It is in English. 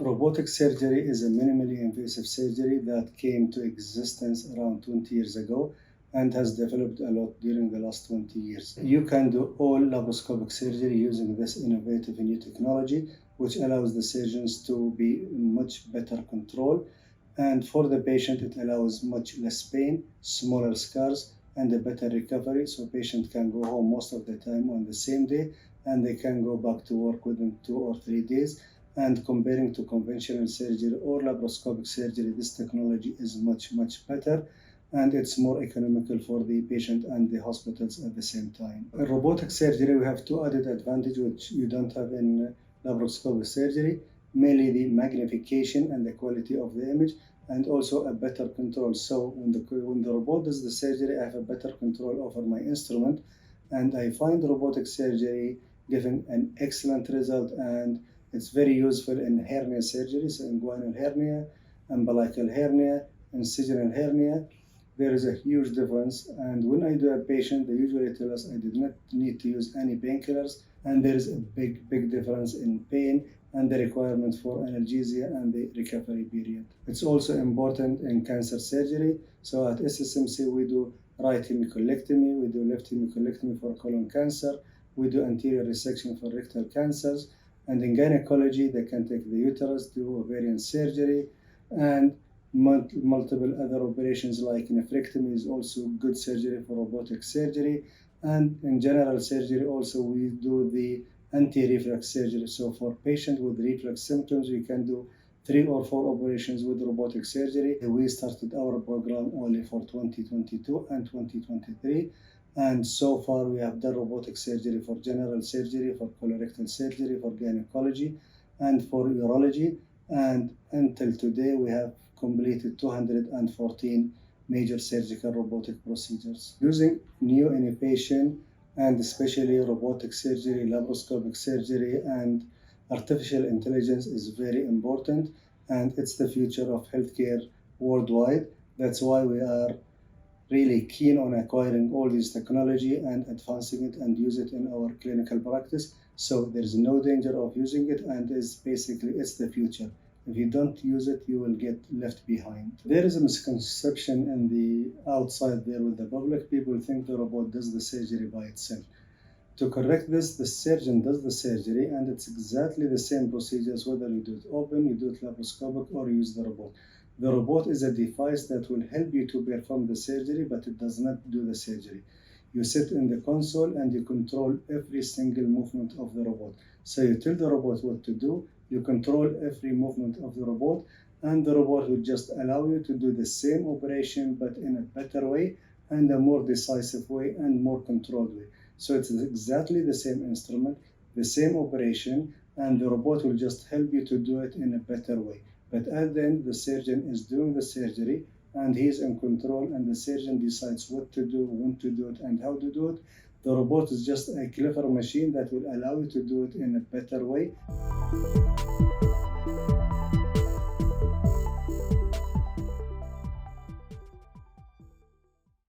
Robotic surgery is a minimally invasive surgery that came to existence around 20 years ago and has developed a lot during the last 20 years. You can do all laparoscopic surgery using this innovative new technology, which allows the surgeons to be in much better control. And for the patient, it allows much less pain, smaller scars, and a better recovery, so patient can go home most of the time on the same day, and they can go back to work within 2 or 3 days. And comparing to conventional surgery or laparoscopic surgery, this technology is much better, and it's more economical for the patient and the hospitals at the same time. In robotic surgery, we have two added advantages which you don't have in laparoscopic surgery, mainly the magnification and the quality of the image, and also a better control. So when the robot does the surgery, I have a better control over my instrument, and I find robotic surgery giving an excellent result, and it's very useful in hernia surgery, so inguinal hernia, umbilical hernia, incisional hernia. There is a huge difference, and when I do a patient, they usually tell us I did not need to use any painkillers, and there is a big difference in pain and the requirement for analgesia and the recovery period. It's also important in cancer surgery. So at SSMC, we do right hemicolectomy, we do left hemicolectomy for colon cancer, we do anterior resection for rectal cancers, and in gynecology, they can take the uterus, do ovarian surgery, and multiple other operations like nephrectomy is also good surgery for robotic surgery. And in general surgery also, we do the anti-reflux surgery. So for patients with reflux symptoms, we can do 3 or 4 operations with robotic surgery. We started our program only for 2022 and 2023. And so far we have done robotic surgery for general surgery, for colorectal surgery, for gynecology, and for urology. And until today, we have completed 214 major surgical robotic procedures. Using new innovation, and especially robotic surgery, laparoscopic surgery, and artificial intelligence is very important, and it's the future of healthcare worldwide. That's why we are really keen on acquiring all this technology and advancing it and use it in our clinical practice. So there's no danger of using it, and it's the future. If you don't use it, you will get left behind. There is a misconception in the outside there with the public. People think the robot does the surgery by itself. To correct this, the surgeon does the surgery, and it's exactly the same procedures whether you do it open, you do it laparoscopic, or use the robot. The robot is a device that will help you to perform the surgery, but it does not do the surgery. You sit in the console and you control every single movement of the robot. So you tell the robot what to do, you control every movement of the robot, and the robot will just allow you to do the same operation, but in a better way and a more decisive way and more controlled way. So it's exactly the same instrument, the same operation, and the robot will just help you to do it in a better way. But at the end, the surgeon is doing the surgery, and he's in control, and the surgeon decides what to do, when to do it, and how to do it. The robot is just a clever machine that will allow you to do it in a better way.